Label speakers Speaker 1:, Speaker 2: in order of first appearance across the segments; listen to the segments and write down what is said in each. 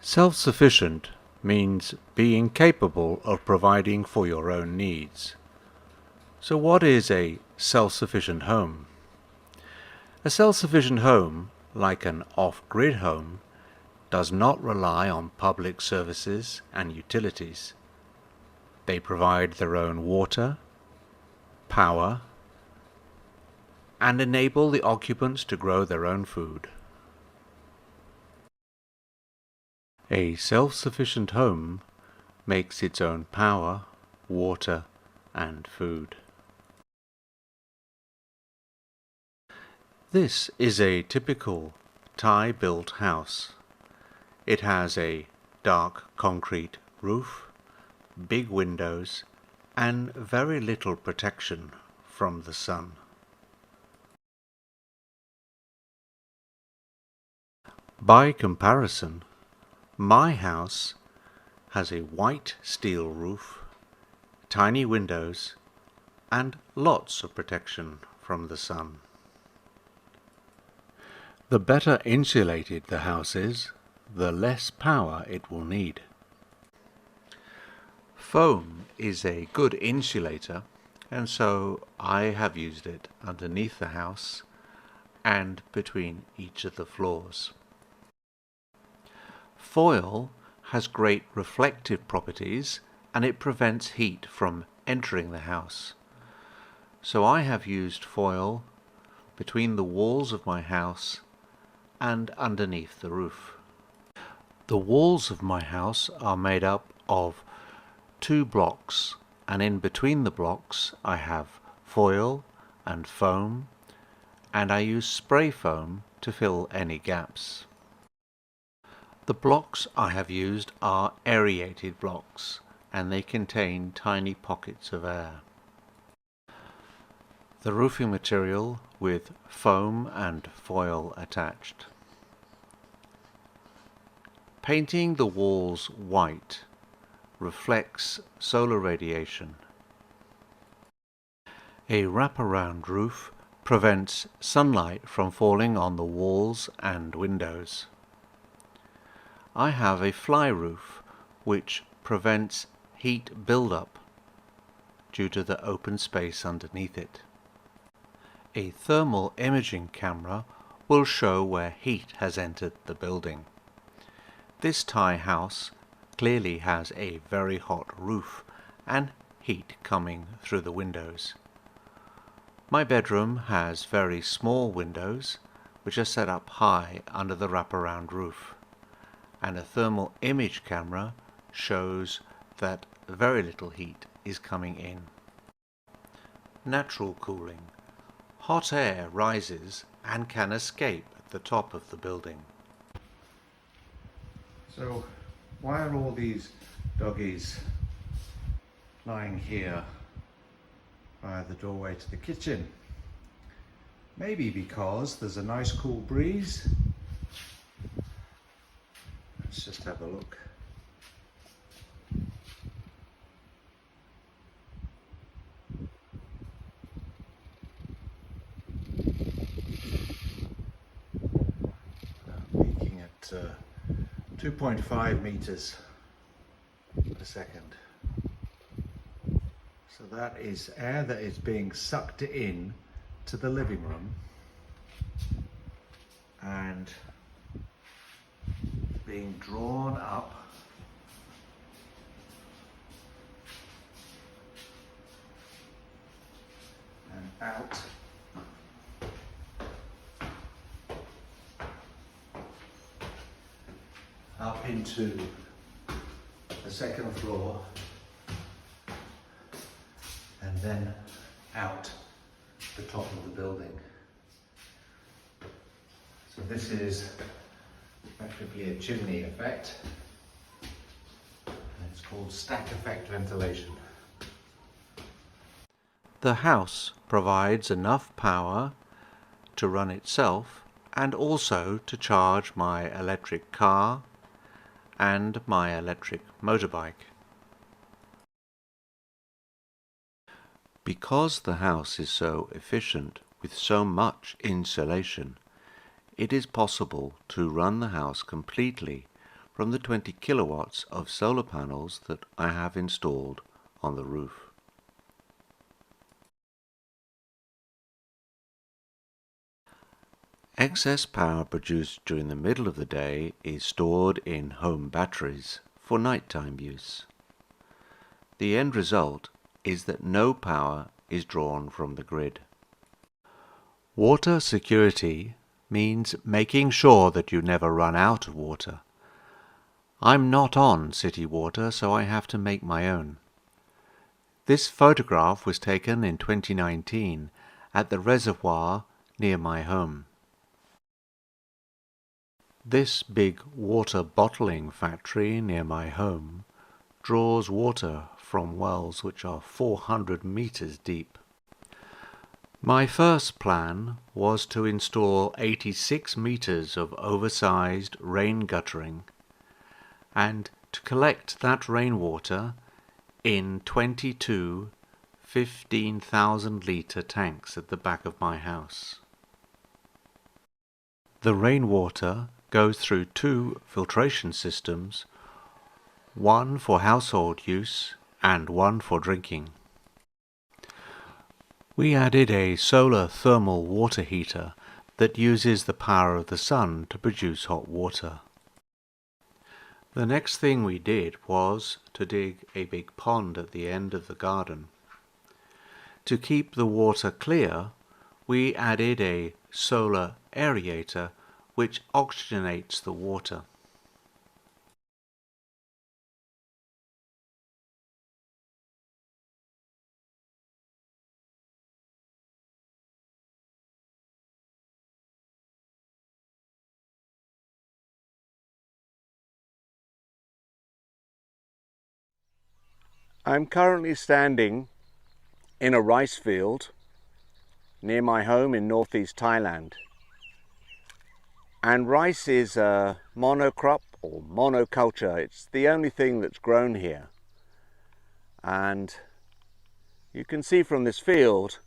Speaker 1: Self-sufficient means being capable of providing for your own needs. So what is a self-sufficient home? A self-sufficient home, like an off-grid home, does not rely on public services and utilities. They provide their own water, power, and enable the occupants to grow their own food. A self-sufficient home makes its own power, water, and food. This is a typical Thai-built house. It has a dark concrete roof, big windows, and very little protection from the sun. By comparison, my house has a white steel roof, tiny windows, and lots of protection from the sun. The better insulated the house is, the less power it will need. Foam is a good insulator, and so I have used it underneath the house and between each of the floors. Foil has great reflective properties and it prevents heat from entering the house. So I have used foil between the walls of my house and underneath the roof. The walls of my house are made up of 2 blocks, and in between the blocks I have foil and foam, and I use spray foam to fill any gaps. The blocks I have used are aerated blocks, and they contain tiny pockets of air. The roofing material with foam and foil attached. Painting the walls white reflects solar radiation. A wraparound roof prevents sunlight from falling on the walls and windows. I have a fly roof which prevents heat build-up due to the open space underneath it. A thermal imaging camera will show where heat has entered the building. This Thai house clearly has a very hot roof and heat coming through the windows. My bedroom has very small windows which are set up high under the wraparound roof, and a thermal image camera shows that very little heat is coming in. Natural cooling. Hot air rises and can escape at the top of the building. So why are all these doggies lying here by the doorway to the kitchen? Maybe because there's a nice cool breeze. Let's just have a look. Peaking at 2.5 meters per second. So that is air that is being sucked in to the living room and being drawn up and out up into the second floor and then out the top of the building. So this is effectively a chimney effect, and it's called stack effect ventilation. The house provides enough power to run itself and also to charge my electric car and my electric motorbike. Because the house is so efficient with so much insulation, it is possible to run the house completely from the 20 kilowatts of solar panels that I have installed on the roof. Excess power produced during the middle of the day is stored in home batteries for nighttime use. The end result is that no power is drawn from the grid. Water security means making sure that you never run out of water. I'm not on city water, so I have to make my own. This photograph was taken in 2019 at the reservoir near my home. This big water bottling factory near my home draws water from wells which are 400 meters deep. My first plan was to install 86 meters of oversized rain guttering and to collect that rainwater in 22 15,000-litre tanks at the back of my house. The rainwater goes through 2 filtration systems, one for household use and one for drinking. We added a solar thermal water heater that uses the power of the sun to produce hot water. The next thing we did was to dig a big pond at the end of the garden. To keep the water clear, we added a solar aerator which oxygenates the water. I'm currently standing in a rice field near my home in North East Thailand. And rice is a monocrop or monoculture. It's the only thing that's grown here. And you can see from this field,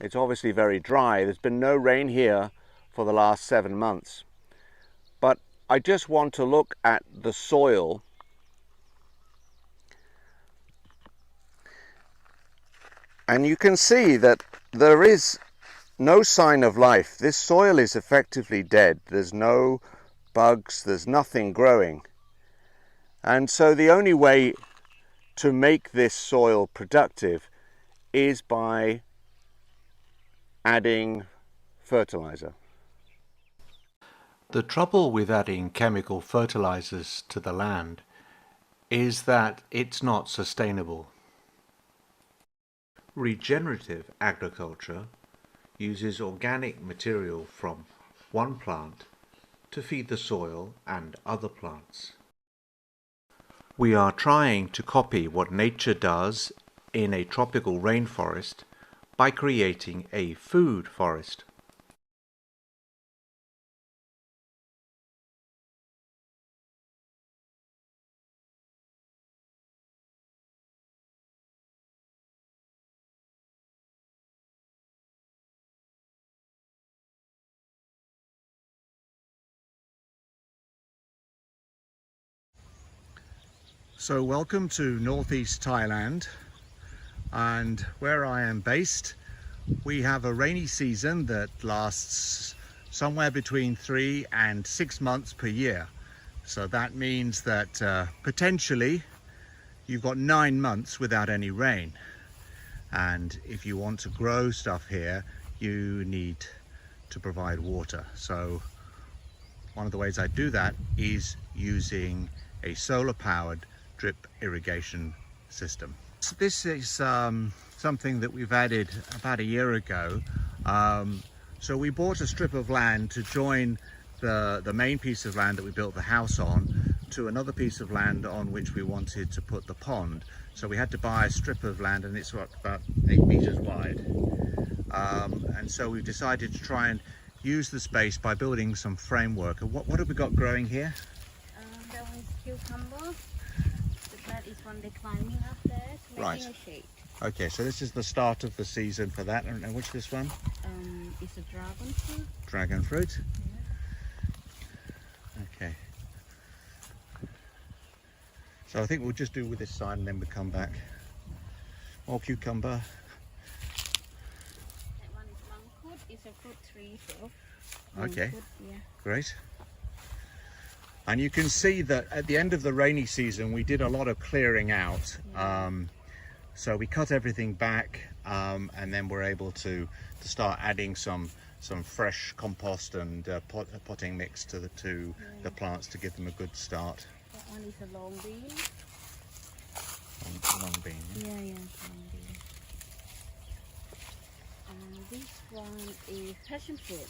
Speaker 1: it's obviously very dry. There's been no rain here for the last 7 months. But I just want to look at the soil. And you can see that there is no sign of life. This soil is effectively dead. There's no bugs, there's nothing growing. And so the only way to make this soil productive is by adding fertilizer. The trouble with adding chemical fertilizers to the land is that it's not sustainable. Regenerative agriculture uses organic material from one plant to feed the soil and other plants. We are trying to copy what nature does in a tropical rainforest by creating a food forest. So welcome to North East Thailand, and where I am based we have a rainy season that lasts somewhere between 3 and 6 months per year. So that means that potentially you've got 9 months without any rain, and if you want to grow stuff here you need to provide water. So one of the ways I do that is using a solar powered drip irrigation system. So this is something that we've added about a year ago. So we bought a strip of land to join the main piece of land that we built the house on to another piece of land on which we wanted to put the pond. So we had to buy a strip of land, and it's about 8 meters wide. And so we decided to try and use the space by building some framework. And what have we got growing here?
Speaker 2: That one is cucumber. That is one they're climbing up there, making a shade.
Speaker 1: Okay, so this is the start of the season for that. And what's this one?
Speaker 2: It's a dragon fruit.
Speaker 1: Dragon fruit?
Speaker 2: Yeah.
Speaker 1: Okay. So I think we'll just do with this side and then we'll come back. More cucumber.
Speaker 2: That one is mangkut. It's a fruit tree, so.
Speaker 1: Okay.
Speaker 2: Mangkut, yeah.
Speaker 1: Great. And you can see that at the end of the rainy season, we did a lot of clearing out.
Speaker 2: Yeah.
Speaker 1: So we cut everything back, and then we're able to start adding some fresh compost and potting mix to the plants to give them a good start.
Speaker 2: That one is a long bean.
Speaker 1: Long bean.
Speaker 2: Yeah, long bean. And this one is passion fruit.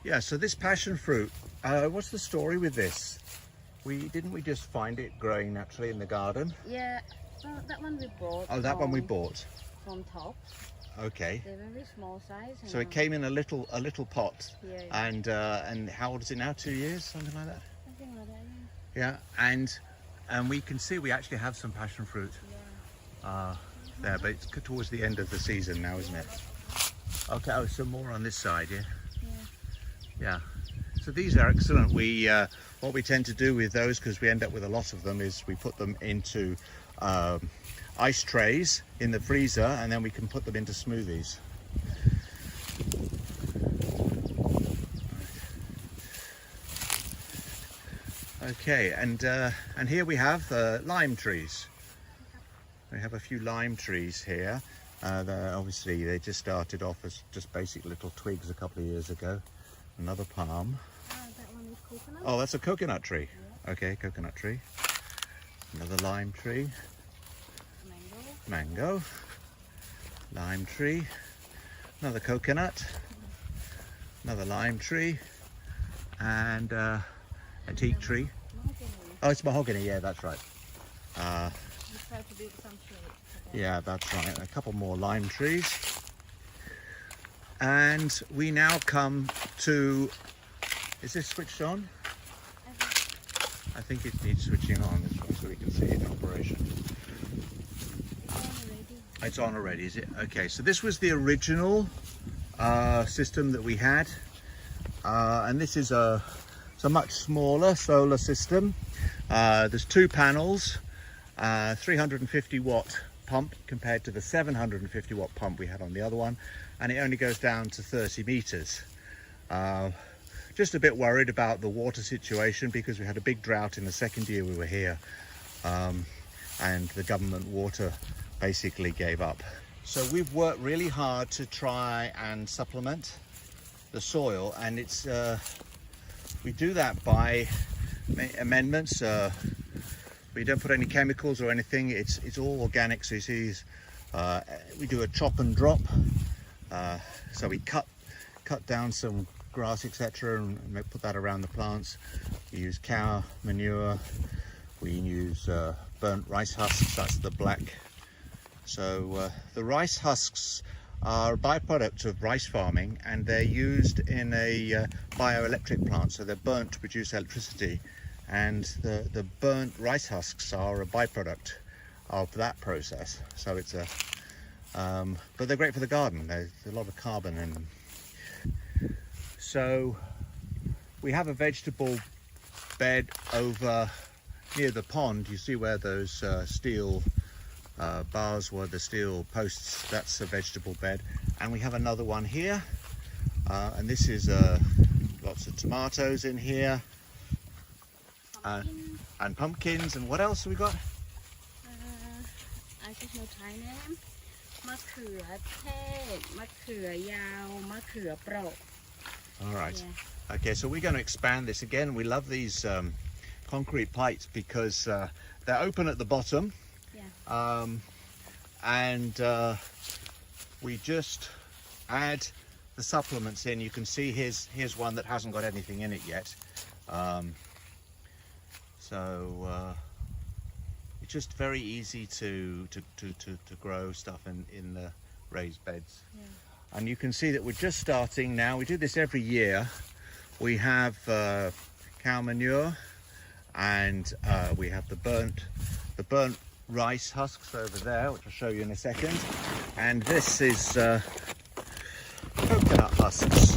Speaker 1: Yeah. So this passion fruit, what's the story with this? Didn't we just find it growing naturally in the garden?
Speaker 2: Yeah, well, that one we bought.
Speaker 1: Oh, that one we bought.
Speaker 2: From Top.
Speaker 1: Okay.
Speaker 2: They're very small size.
Speaker 1: So it came in a little pot.
Speaker 2: Yeah, yeah.
Speaker 1: And how old is it now? 2 years, something like that.
Speaker 2: Something like that.
Speaker 1: Yeah. And we can see we actually have some passion fruit there, but it's towards the end of the season now, isn't it? Okay. Oh, some more on this side, yeah. Yeah. So these are excellent. What we tend to do with those, because we end up with a lot of them, is we put them into ice trays in the freezer, and then we can put them into smoothies. Okay, and here we have lime trees. We have a few lime trees here. Obviously, they just started off as just basic little twigs a couple of years ago. Another palm.
Speaker 2: That one is coconut.
Speaker 1: Oh, that's a coconut tree. Yeah. Okay, coconut tree. Another lime tree. Mango. Lime tree. Another coconut. Another lime tree. And a teak tree.
Speaker 2: Mahogany.
Speaker 1: Oh, it's mahogany. Yeah, that's right.
Speaker 2: We try to do some shade.
Speaker 1: Yeah, that's right. A couple more lime trees. And we now come to, is this switched on? I think it needs switching on, this one, so we can see it in operation. It's on already, is it? Okay, so this was the original system that we had. And this is a much smaller solar system. There's 2 panels, 350 watt pump compared to the 750 watt pump we had on the other one, and it only goes down to 30 meters. Just a bit worried about the water situation because we had a big drought in the second year we were here, and the government water basically gave up. So we've worked really hard to try and supplement the soil, and it's we do that by amendments. We don't put any chemicals or anything. It's all organic. So you see, we do a chop and drop. So we cut down some grass, etc., and put that around the plants. We use cow manure. We use burnt rice husks. That's the black. So the rice husks are a byproduct of rice farming, and they're used in a bioelectric plant. So they're burnt to produce electricity. And the burnt rice husks are a byproduct of that process. So it's but they're great for the garden. There's a lot of carbon in them. So we have a vegetable bed over near the pond. You see where those steel bars were, the steel posts, that's a vegetable bed. And we have another one here. And this is lots of tomatoes in here. And pumpkins, and what else have we got?
Speaker 2: I just know Thai name. มะเขือเทศ มะเขือยาว มะเขือเปราะ
Speaker 1: All right.
Speaker 2: Yeah.
Speaker 1: Okay, so we're going to expand this again. We love these concrete pipes because they're open at the bottom.
Speaker 2: Yeah.
Speaker 1: And we just add the supplements in. You can see here's one that hasn't got anything in it yet. So it's just very easy to grow stuff in the raised beds. Yeah. And you can see that we're just starting now. We do this every year. We have cow manure, and we have the burnt rice husks over there, which I'll show you in a second. And this is coconut husks.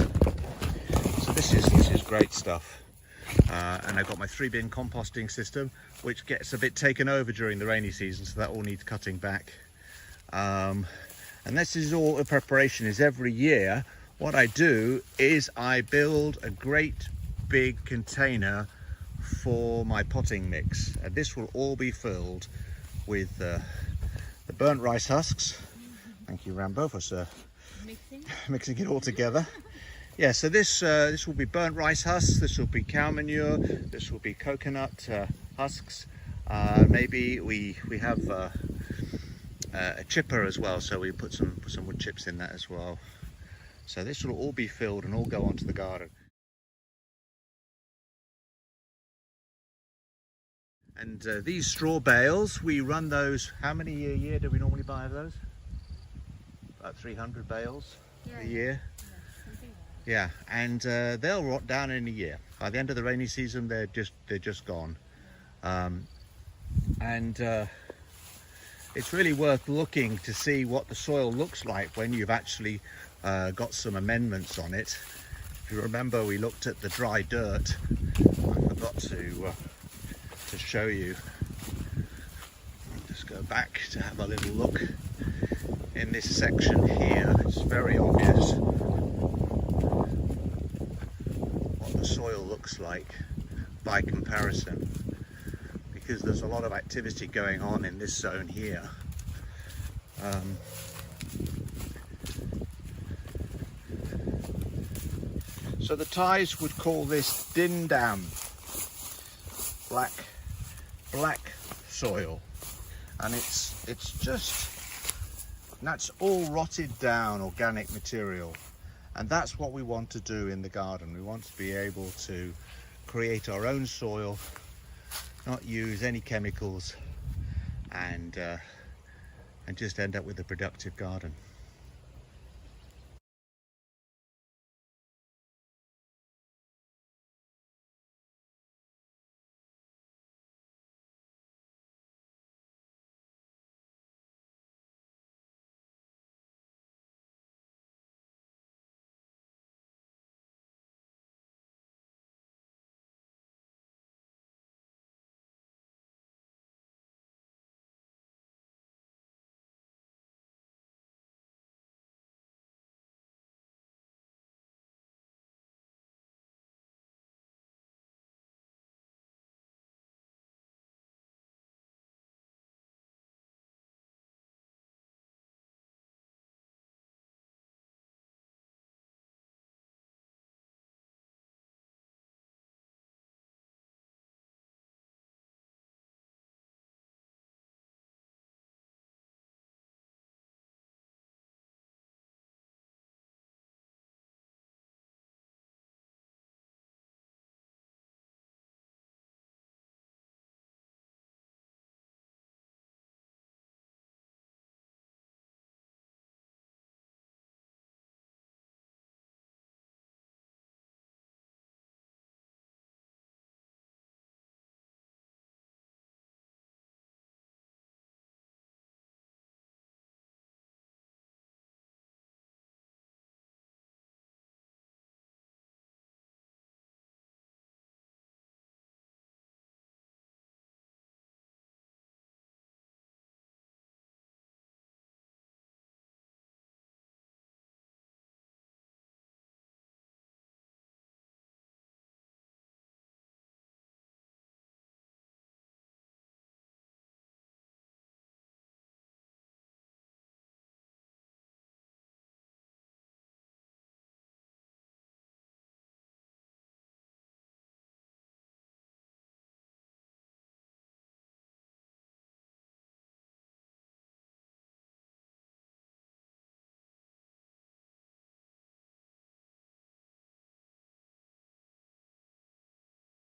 Speaker 1: So this is great stuff. And I've got my 3-bin composting system, which gets a bit taken over during the rainy season, so that all needs cutting back. And this is all a preparation. Is every year what I do is I build a great big container for my potting mix, and this will all be filled with the burnt rice husks. Thank you, Rambo, for mixing it all together. Yeah, so this will be burnt rice husks, this will be cow manure, this will be coconut husks. Maybe we have a chipper as well, so we put some wood chips in that as well. So this will all be filled and all go onto the garden. And these straw bales, we run those, how many a year do we normally buy of those? About 300 bales a year. Yeah, and they'll rot down in a year. By the end of the rainy season, they're just gone. It's really worth looking to see what the soil looks like when you've actually got some amendments on it. If you remember, we looked at the dry dirt. I forgot to show you. I'll just go back to have a little look. In this section here, it's very obvious what the soil looks like by comparison, because there's a lot of activity going on in this zone here. So the Thais would call this din dam, black soil, and that's all rotted down organic material, and that's what we want to do in the garden. We want to be able to create our own soil, not use any chemicals, and just end up with a productive garden.